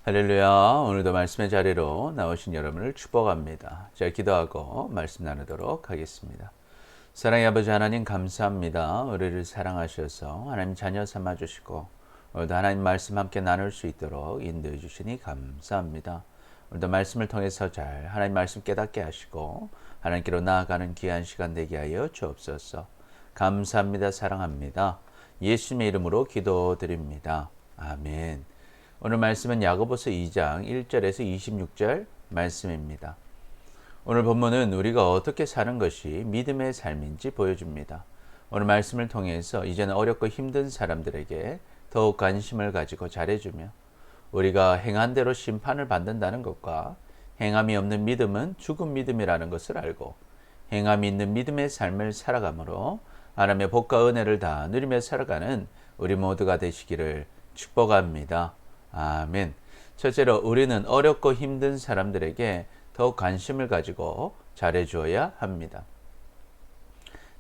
할렐루야. 오늘도 말씀의 자리로 나오신 여러분을 축복합니다. 제가 기도하고 말씀 나누도록 하겠습니다. 사랑의 아버지 하나님 감사합니다. 우리를 사랑하셔서 하나님 자녀 삼아주시고 오늘도 하나님 말씀 함께 나눌 수 있도록 인도해 주시니 감사합니다. 오늘도 말씀을 통해서 잘 하나님 말씀 깨닫게 하시고 하나님께로 나아가는 귀한 시간 되게 하여 주옵소서. 감사합니다. 사랑합니다. 예수님의 이름으로 기도드립니다. 아멘. 오늘 말씀은 야고보서 2장 1절에서 26절 말씀입니다. 오늘 본문은 우리가 어떻게 사는 것이 믿음의 삶인지 보여줍니다. 오늘 말씀을 통해서 이제는 어렵고 힘든 사람들에게 더욱 관심을 가지고 잘해주며 우리가 행한 대로 심판을 받는다는 것과 행함이 없는 믿음은 죽은 믿음이라는 것을 알고 행함이 있는 믿음의 삶을 살아가므로 하나님의 복과 은혜를 다 누리며 살아가는 우리 모두가 되시기를 축복합니다. 아멘. 첫째로 우리는 어렵고 힘든 사람들에게 더욱 관심을 가지고 잘해주어야 합니다.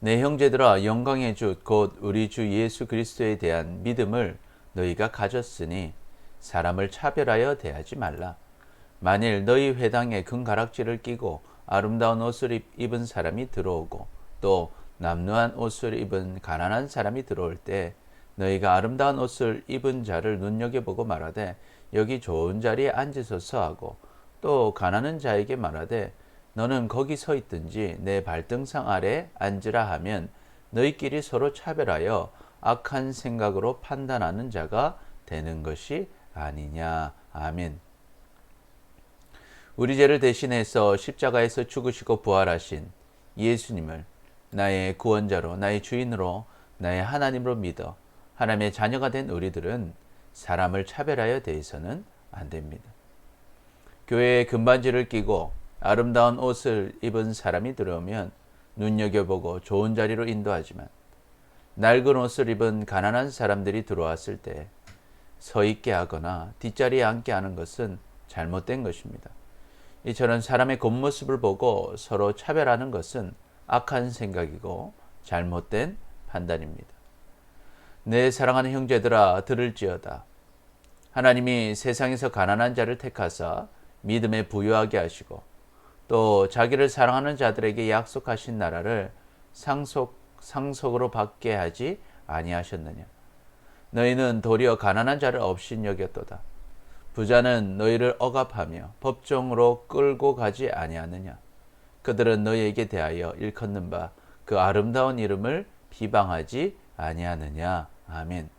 내 형제들아, 영광의 주 곧 우리 주 예수 그리스도에 대한 믿음을 너희가 가졌으니 사람을 차별하여 대하지 말라. 만일 너희 회당에 금가락지를 끼고 아름다운 옷을 입은 사람이 들어오고 또 남루한 옷을 입은 가난한 사람이 들어올 때 너희가 아름다운 옷을 입은 자를 눈여겨보고 말하되 여기 좋은 자리에 앉으소서 하고 또 가난한 자에게 말하되 너는 거기 서 있든지 내 발등상 아래 앉으라 하면 너희끼리 서로 차별하여 악한 생각으로 판단하는 자가 되는 것이 아니냐. 아멘. 우리 죄를 대신해서 십자가에서 죽으시고 부활하신 예수님을 나의 구원자로, 나의 주인으로, 나의 하나님으로 믿어 하나님의 자녀가 된 우리들은 사람을 차별하여 대해서는 안 됩니다. 교회에 금반지를 끼고 아름다운 옷을 입은 사람이 들어오면 눈여겨보고 좋은 자리로 인도하지만 낡은 옷을 입은 가난한 사람들이 들어왔을 때 서 있게 하거나 뒷자리에 앉게 하는 것은 잘못된 것입니다. 이처럼 사람의 겉모습을 보고 서로 차별하는 것은 악한 생각이고 잘못된 판단입니다. 내 사랑하는 형제들아, 들을지어다. 하나님이 세상에서 가난한 자를 택하사 믿음에 부유하게 하시고 또 자기를 사랑하는 자들에게 약속하신 나라를 상속으로 받게 하지 아니하셨느냐. 너희는 도리어 가난한 자를 업신여겼도다. 부자는 너희를 억압하며 법정으로 끌고 가지 아니하느냐. 그들은 너희에게 대하여 일컫는 바 그 아름다운 이름을 비방하지 아니하느냐. 아멘.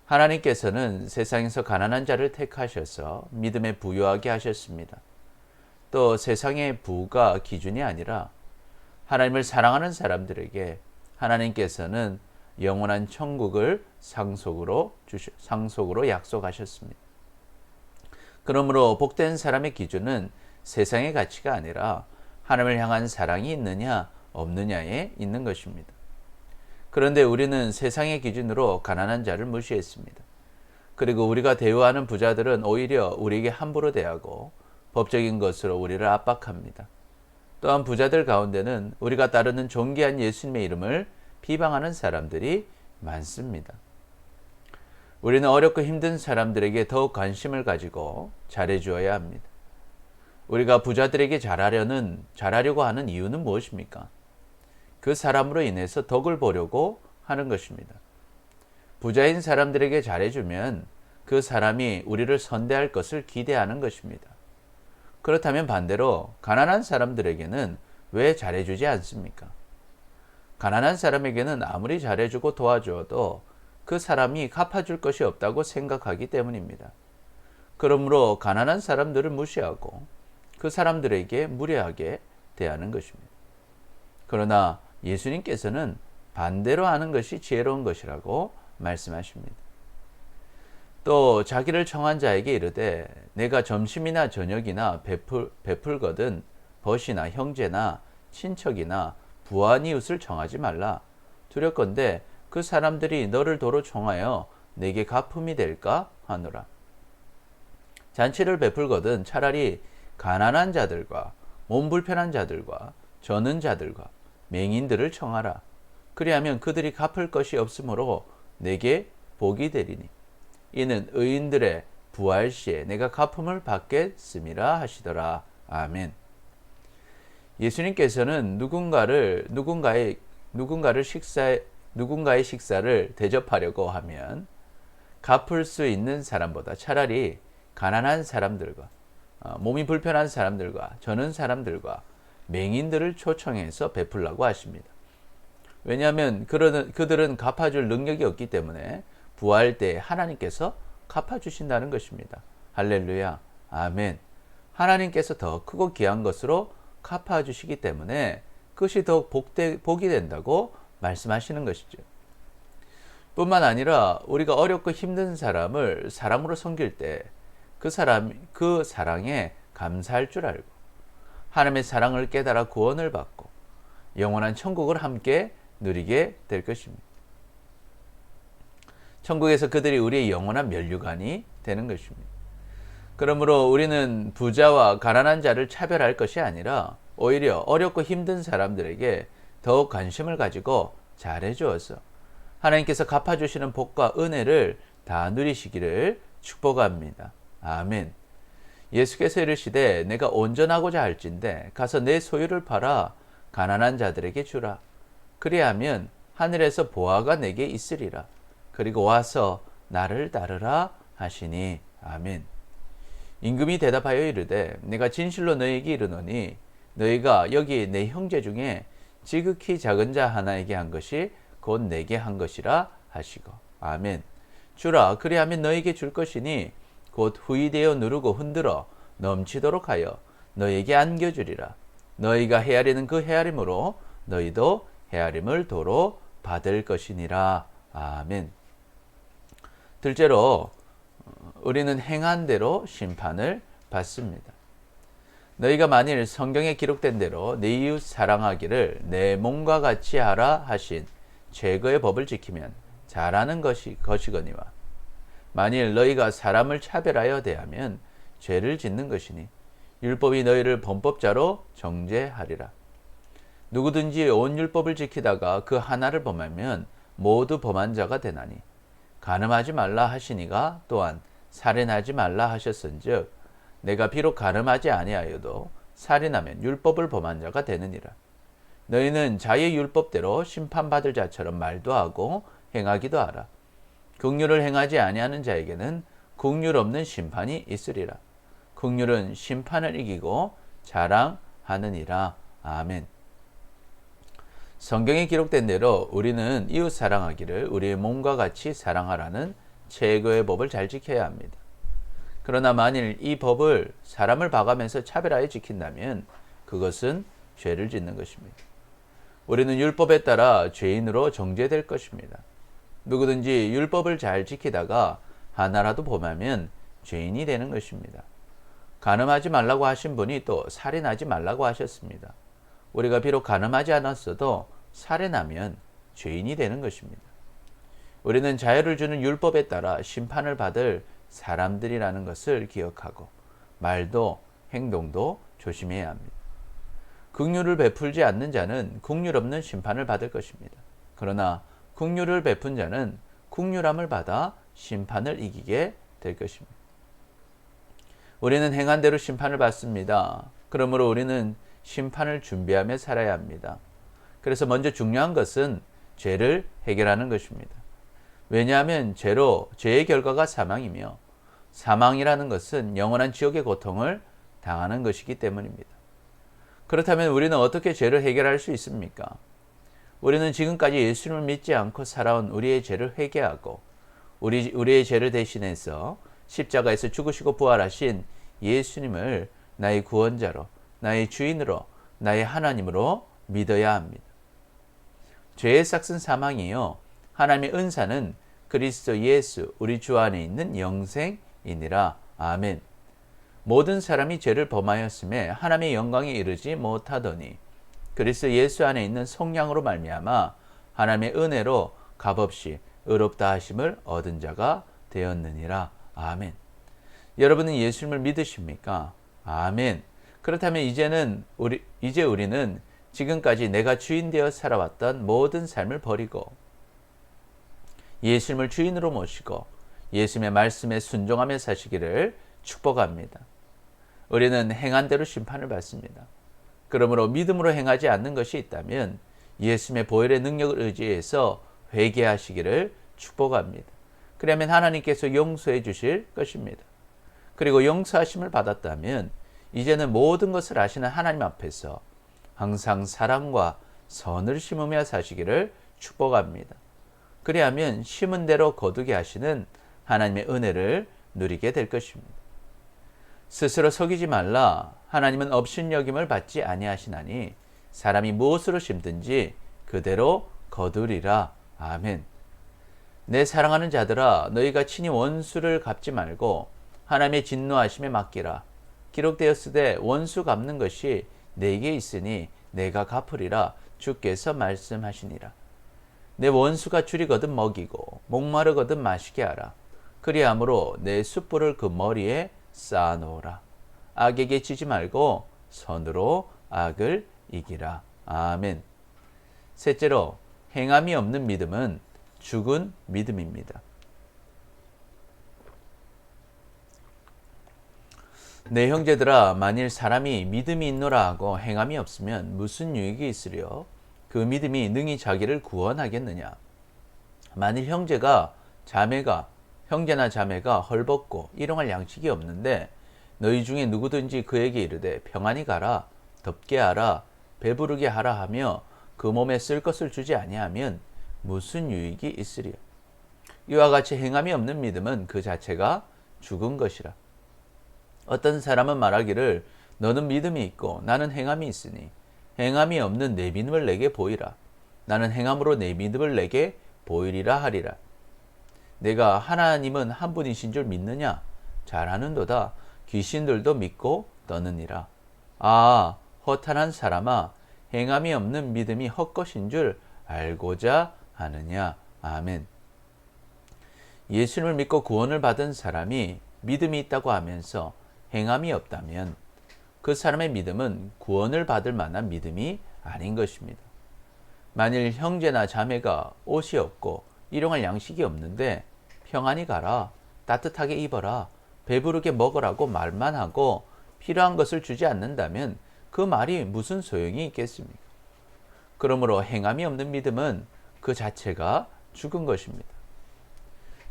하나님께서는 세상에서 가난한 자를 택하셔서 믿음에 부유하게 하셨습니다. 또 세상의 부가 기준이 아니라 하나님을 사랑하는 사람들에게 하나님께서는 영원한 천국을 상속으로 약속하셨습니다. 그러므로 복된 사람의 기준은 세상의 가치가 아니라 하나님을 향한 사랑이 있느냐 없느냐에 있는 것입니다. 그런데 우리는 세상의 기준으로 가난한 자를 무시했습니다. 그리고 우리가 대우하는 부자들은 오히려 우리에게 함부로 대하고 법적인 것으로 우리를 압박합니다. 또한 부자들 가운데는 우리가 따르는 존귀한 예수님의 이름을 비방하는 사람들이 많습니다. 우리는 어렵고 힘든 사람들에게 더욱 관심을 가지고 잘해주어야 합니다. 우리가 부자들에게 잘하려고 하는 이유는 무엇입니까? 그 사람으로 인해서 덕을 보려고 하는 것입니다. 부자인 사람들에게 잘해주면 그 사람이 우리를 선대할 것을 기대하는 것입니다. 그렇다면 반대로 가난한 사람들에게는 왜 잘해주지 않습니까? 가난한 사람에게는 아무리 잘해주고 도와주어도 그 사람이 갚아줄 것이 없다고 생각하기 때문입니다. 그러므로 가난한 사람들을 무시하고 그 사람들에게 무례하게 대하는 것입니다. 그러나 예수님께서는 반대로 하는 것이 지혜로운 것이라고 말씀하십니다. 또 자기를 청한 자에게 이르되 내가 점심이나 저녁이나 베풀거든 벗이나 형제나 친척이나 부한 이웃을 청하지 말라. 두렵건대 그 사람들이 너를 도로 청하여 내게 갚음이 될까 하노라. 잔치를 베풀거든 차라리 가난한 자들과 몸 불편한 자들과 저는 자들과 맹인들을 청하라. 그리하면 그들이 갚을 것이 없으므로 내게 복이 되리니 이는 의인들의 부활 시에 내가 갚음을 받겠음이라 하시더라. 아멘. 예수님께서는 누군가의 식사를 대접하려고 하면 갚을 수 있는 사람보다 차라리 가난한 사람들과 몸이 불편한 사람들과 저는 사람들과 맹인들을 초청해서 베풀라고 하십니다. 왜냐하면 그들은 갚아줄 능력이 없기 때문에 부활 때 하나님께서 갚아주신다는 것입니다. 할렐루야. 아멘. 하나님께서 더 크고 귀한 것으로 갚아주시기 때문에 그것이 더 복이 된다고 말씀하시는 것이죠. 뿐만 아니라 우리가 어렵고 힘든 사람을 사랑으로 섬길 때 그 사랑에 감사할 줄 알고 하나님의 사랑을 깨달아 구원을 받고 영원한 천국을 함께 누리게 될 것입니다. 천국에서 그들이 우리의 영원한 면류관이 되는 것입니다. 그러므로 우리는 부자와 가난한 자를 차별할 것이 아니라 오히려 어렵고 힘든 사람들에게 더욱 관심을 가지고 잘해주어서 하나님께서 갚아주시는 복과 은혜를 다 누리시기를 축복합니다. 아멘. 예수께서 이르시되 내가 온전하고자 할진대 가서 내 소유를 팔아 가난한 자들에게 주라. 그리하면 하늘에서 보화가 내게 있으리라. 그리고 와서 나를 따르라 하시니. 아멘. 임금이 대답하여 이르되 내가 진실로 너희에게 이르노니 너희가 여기 내 형제 중에 지극히 작은 자 하나에게 한 것이 곧 내게 한 것이라 하시고. 아멘. 주라. 그리하면 너희에게 줄 것이니 곧 후이되어 누르고 흔들어 넘치도록 하여 너희에게 안겨주리라. 너희가 헤아리는 그 헤아림으로 너희도 헤아림을 도로 받을 것이니라. 아멘. 둘째로 우리는 행한 대로 심판을 받습니다. 너희가 만일 성경에 기록된 대로 내 이웃 사랑하기를 내 몸과 같이 하라 하신 죄거의 법을 지키면 잘하는 것이거니와 만일 너희가 사람을 차별하여 대하면 죄를 짓는 것이니 율법이 너희를 범법자로 정죄하리라. 누구든지 온 율법을 지키다가 그 하나를 범하면 모두 범한 자가 되나니 간음하지 말라 하시니가 또한 살인하지 말라 하셨은즉 내가 비록 간음하지 아니하여도 살인하면 율법을 범한 자가 되느니라. 너희는 자의 율법대로 심판받을 자처럼 말도 하고 행하기도 하라. 긍휼을 행하지 아니하는 자에게는 긍휼 없는 심판이 있으리라. 긍휼은 심판을 이기고 자랑하느니라. 아멘. 성경에 기록된 대로 우리는 이웃 사랑하기를 우리의 몸과 같이 사랑하라는 최고의 법을 잘 지켜야 합니다. 그러나 만일 이 법을 사람을 봐가면서 차별하여 지킨다면 그것은 죄를 짓는 것입니다. 우리는 율법에 따라 죄인으로 정죄될 것입니다. 누구든지 율법을 잘 지키다가 하나라도 범하면 죄인이 되는 것입니다. 간음하지 말라고 하신 분이 또 살인하지 말라고 하셨습니다. 우리가 비록 간음하지 않았어도 살인하면 죄인이 되는 것입니다. 우리는 자유를 주는 율법에 따라 심판을 받을 사람들이라는 것을 기억하고 말도 행동도 조심해야 합니다. 긍휼을 베풀지 않는 자는 긍휼 없는 심판을 받을 것입니다. 그러나 긍휼을 베푼 자는 긍휼함을 받아 심판을 이기게 될 것입니다. 우리는 행한 대로 심판을 받습니다. 그러므로 우리는 심판을 준비하며 살아야 합니다. 그래서 먼저 중요한 것은 죄를 해결하는 것입니다. 왜냐하면 죄의 결과가 사망이며 사망이라는 것은 영원한 지옥의 고통을 당하는 것이기 때문입니다. 그렇다면 우리는 어떻게 죄를 해결할 수 있습니까? 우리는 지금까지 예수님을 믿지 않고 살아온 우리의 죄를 회개하고 우리의 죄를 대신해서 십자가에서 죽으시고 부활하신 예수님을 나의 구원자로, 나의 주인으로, 나의 하나님으로 믿어야 합니다. 죄의 삭은 사망이요 하나님의 은사는 그리스도 예수 우리 주 안에 있는 영생이니라. 아멘. 모든 사람이 죄를 범하였음에 하나님의 영광에 이르지 못하더니 그리스도 예수 안에 있는 성령으로 말미암아 하나님의 은혜로 값없이 의롭다 하심을 얻은 자가 되었느니라. 아멘. 여러분은 예수님을 믿으십니까? 아멘. 그렇다면 이제 우리는 지금까지 내가 주인 되어 살아왔던 모든 삶을 버리고 예수님을 주인으로 모시고 예수님의 말씀에 순종하며 사시기를 축복합니다. 우리는 행한 대로 심판을 받습니다. 그러므로 믿음으로 행하지 않는 것이 있다면 예수님의 보혈의 능력을 의지해서 회개하시기를 축복합니다. 그러면 하나님께서 용서해 주실 것입니다. 그리고 용서하심을 받았다면 이제는 모든 것을 아시는 하나님 앞에서 항상 사랑과 선을 심으며 사시기를 축복합니다. 그리하면 심은 대로 거두게 하시는 하나님의 은혜를 누리게 될 것입니다. 스스로 속이지 말라. 하나님은 업신여김을 받지 아니하시나니 사람이 무엇으로 심든지 그대로 거두리라. 아멘. 내 사랑하는 자들아, 너희가 친히 원수를 갚지 말고 하나님의 진노하심에 맡기라. 기록되었으되 원수 갚는 것이 내게 있으니 내가 갚으리라. 주께서 말씀하시니라. 내 원수가 줄이거든 먹이고 목마르거든 마시게 하라. 그리함으로 내 숯불을 그 머리에 쌓아놓으라. 악에게 지지 말고 선으로 악을 이기라. 아멘. 셋째로, 행함이 없는 믿음은 죽은 믿음입니다. 내 형제들아, 만일 사람이 믿음이 있노라 하고 행함이 없으면 무슨 유익이 있으랴? 그 믿음이 능히 자기를 구원하겠느냐? 만일 형제나 자매가 헐벗고 일용할 양식이 없는데 너희 중에 누구든지 그에게 이르되 평안히 가라, 덥게 하라, 배부르게 하라 하며 그 몸에 쓸 것을 주지 아니하면 무슨 유익이 있으랴? 이와 같이 행함이 없는 믿음은 그 자체가 죽은 것이라. 어떤 사람은 말하기를 너는 믿음이 있고 나는 행함이 있으니 행함이 없는 내 믿음을 내게 보이라. 나는 행함으로 내 믿음을 내게 보이리라 하리라. 내가 하나님은 한 분이신 줄 믿느냐? 잘하는도다. 귀신들도 믿고 떠느니라. 아, 허탄한 사람아, 행함이 없는 믿음이 헛것인 줄 알고자 하느냐? 아멘. 예수님을 믿고 구원을 받은 사람이 믿음이 있다고 하면서 행함이 없다면 그 사람의 믿음은 구원을 받을 만한 믿음이 아닌 것입니다. 만일 형제나 자매가 옷이 없고 일용할 양식이 없는데 평안히 가라, 따뜻하게 입어라, 배부르게 먹으라고 말만 하고 필요한 것을 주지 않는다면 그 말이 무슨 소용이 있겠습니까? 그러므로 행함이 없는 믿음은 그 자체가 죽은 것입니다.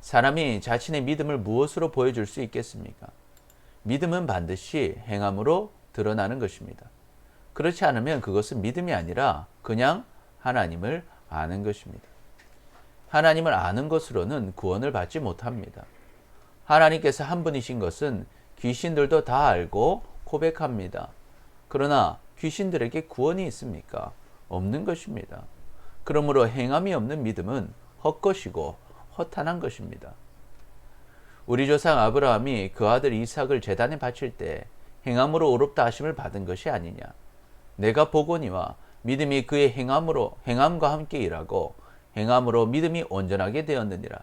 사람이 자신의 믿음을 무엇으로 보여줄 수 있겠습니까? 믿음은 반드시 행함으로 드러나는 것입니다. 그렇지 않으면 그것은 믿음이 아니라 그냥 하나님을 아는 것입니다. 하나님을 아는 것으로는 구원을 받지 못합니다. 하나님께서 한 분이신 것은 귀신들도 다 알고 고백합니다. 그러나 귀신들에게 구원이 있습니까? 없는 것입니다. 그러므로 행함이 없는 믿음은 헛것이고 허탄한 것입니다. 우리 조상 아브라함이 그 아들 이삭을 제단에 바칠 때 행함으로 의롭다 하심을 받은 것이 아니냐? 내가 보거니와 믿음이 그의 행함과 함께 일하고 행함으로 믿음이 온전하게 되었느니라.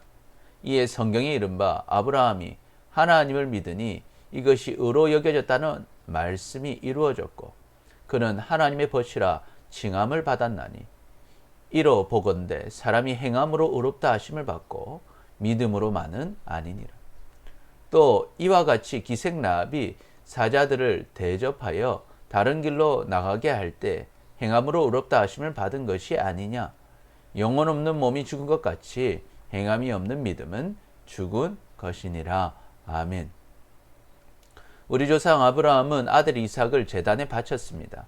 이에 성경에 이른바 아브라함이 하나님을 믿으니 이것이 의로 여겨졌다는 말씀이 이루어졌고 그는 하나님의 벗이라 칭함을 받았나니 이로 보건대 사람이 행함으로 의롭다 하심을 받고 믿음으로만은 아니니라. 또 이와 같이 기생 라합이 사자들을 대접하여 다른 길로 나가게 할 때 행함으로 의롭다 하심을 받은 것이 아니냐? 영혼 없는 몸이 죽은 것 같이 행함이 없는 믿음은 죽은 것이니라. 아멘. 우리 조상 아브라함은 아들 이삭을 제단에 바쳤습니다.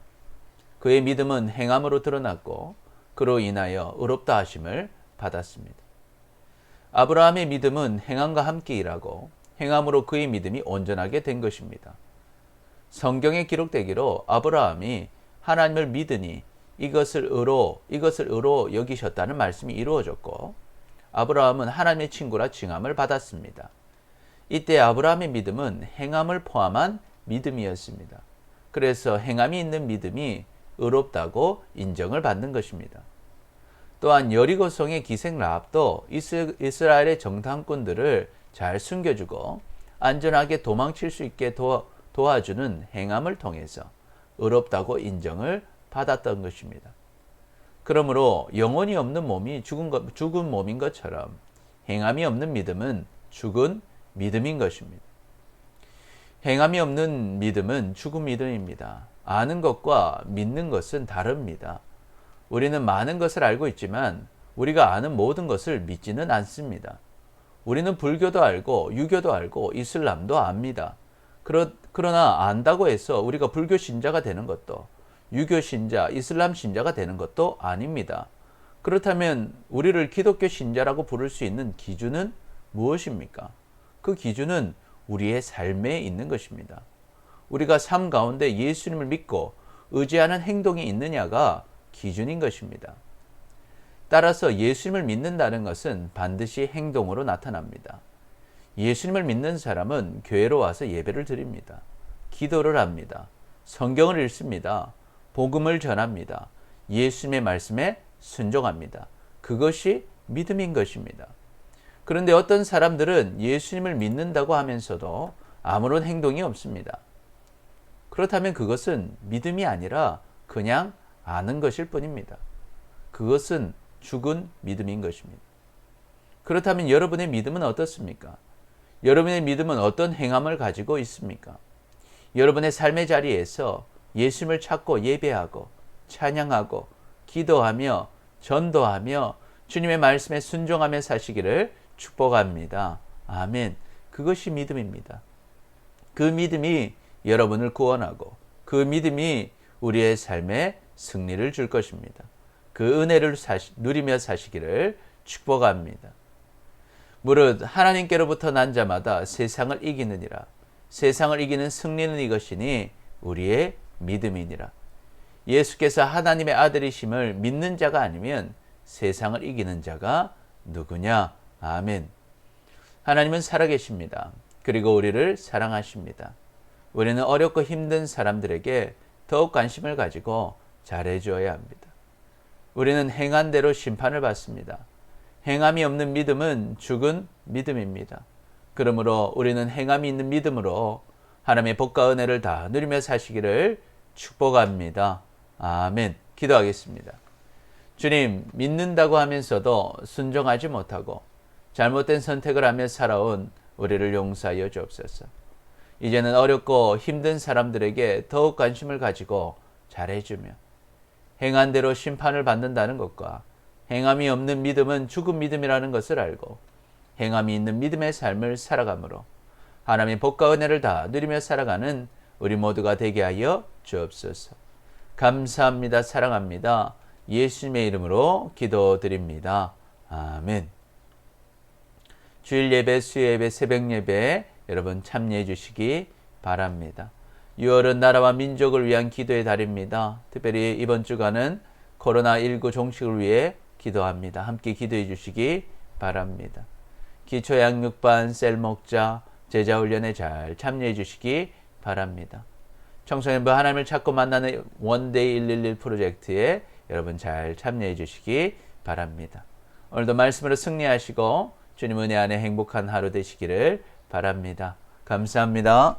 그의 믿음은 행함으로 드러났고 그로 인하여 의롭다 하심을 받았습니다. 아브라함의 믿음은 행함과 함께 일하고 행함으로 그의 믿음이 온전하게 된 것입니다. 성경에 기록되기로 아브라함이 하나님을 믿으니 이것을 의로 여기셨다는 말씀이 이루어졌고 아브라함은 하나님의 친구라 칭함을 받았습니다. 이때 아브라함의 믿음은 행함을 포함한 믿음이었습니다. 그래서 행함이 있는 믿음이 의롭다고 인정을 받는 것입니다. 또한 여리고성의 기생 라합도 이스라엘의 정탐꾼들을 잘 숨겨주고 안전하게 도망칠 수 있게 도와주는 행함을 통해서 의롭다고 인정을 받았던 것입니다. 그러므로 영혼이 없는 몸이 죽은 몸인 것처럼 행함이 없는 믿음은 죽은 믿음인 것입니다. 행함이 없는 믿음은 죽은 믿음입니다. 아는 것과 믿는 것은 다릅니다. 우리는 많은 것을 알고 있지만 우리가 아는 모든 것을 믿지는 않습니다. 우리는 불교도 알고 유교도 알고 이슬람도 압니다. 그러나 안다고 해서 우리가 불교 신자가 되는 것도 유교 신자, 이슬람 신자가 되는 것도 아닙니다. 그렇다면 우리를 기독교 신자라고 부를 수 있는 기준은 무엇입니까? 그 기준은 우리의 삶에 있는 것입니다. 우리가 삶 가운데 예수님을 믿고 의지하는 행동이 있느냐가 기준인 것입니다. 따라서 예수님을 믿는다는 것은 반드시 행동으로 나타납니다. 예수님을 믿는 사람은 교회로 와서 예배를 드립니다. 기도를 합니다. 성경을 읽습니다. 복음을 전합니다. 예수님의 말씀에 순종합니다. 그것이 믿음인 것입니다. 그런데 어떤 사람들은 예수님을 믿는다고 하면서도 아무런 행동이 없습니다. 그렇다면 그것은 믿음이 아니라 그냥 아는 것일 뿐입니다. 그것은 죽은 믿음인 것입니다. 그렇다면 여러분의 믿음은 어떻습니까? 여러분의 믿음은 어떤 행함을 가지고 있습니까? 여러분의 삶의 자리에서 예수님을 찾고 예배하고 찬양하고 기도하며 전도하며 주님의 말씀에 순종하며 사시기를 축복합니다. 아멘. 그것이 믿음입니다. 그 믿음이 여러분을 구원하고 그 믿음이 우리의 삶에 승리를 줄 것입니다. 그 은혜를 누리며 사시기를 축복합니다. 무릇 하나님께로부터 난 자마다 세상을 이기느니라. 세상을 이기는 승리는 이것이니 우리의 믿음이니라. 예수께서 하나님의 아들이심을 믿는 자가 아니면 세상을 이기는 자가 누구냐? 아멘. 하나님은 살아계십니다. 그리고 우리를 사랑하십니다. 우리는 어렵고 힘든 사람들에게 더욱 관심을 가지고 잘해주어야 합니다. 우리는 행한 대로 심판을 받습니다. 행함이 없는 믿음은 죽은 믿음입니다. 그러므로 우리는 행함이 있는 믿음으로 하나님의 복과 은혜를 다 누리며 사시기를 축복합니다. 아멘. 기도하겠습니다. 주님, 믿는다고 하면서도 순종하지 못하고 잘못된 선택을 하며 살아온 우리를 용서하여 주옵소서. 이제는 어렵고 힘든 사람들에게 더욱 관심을 가지고 잘해주며 행한 대로 심판을 받는다는 것과 행함이 없는 믿음은 죽은 믿음이라는 것을 알고 행함이 있는 믿음의 삶을 살아가므로 하나님의 복과 은혜를 다 누리며 살아가는 우리 모두가 되게 하여 주옵소서. 감사합니다. 사랑합니다. 예수님의 이름으로 기도드립니다. 아멘. 주일 예배, 수요 예배, 새벽 예배 여러분 참여해 주시기 바랍니다. 6월은 나라와 민족을 위한 기도의 달입니다. 특별히 이번 주간은 코로나19 종식을 위해 기도합니다. 함께 기도해 주시기 바랍니다. 기초 양육반, 셀 목자, 제자 훈련에 잘 참여해 주시기 바랍니다. 청소년부 하나님을 찾고 만나는 원데이 111 프로젝트에 여러분 잘 참여해 주시기 바랍니다. 오늘도 말씀으로 승리하시고 주님 은혜 안에 행복한 하루 되시기를 바랍니다. 감사합니다.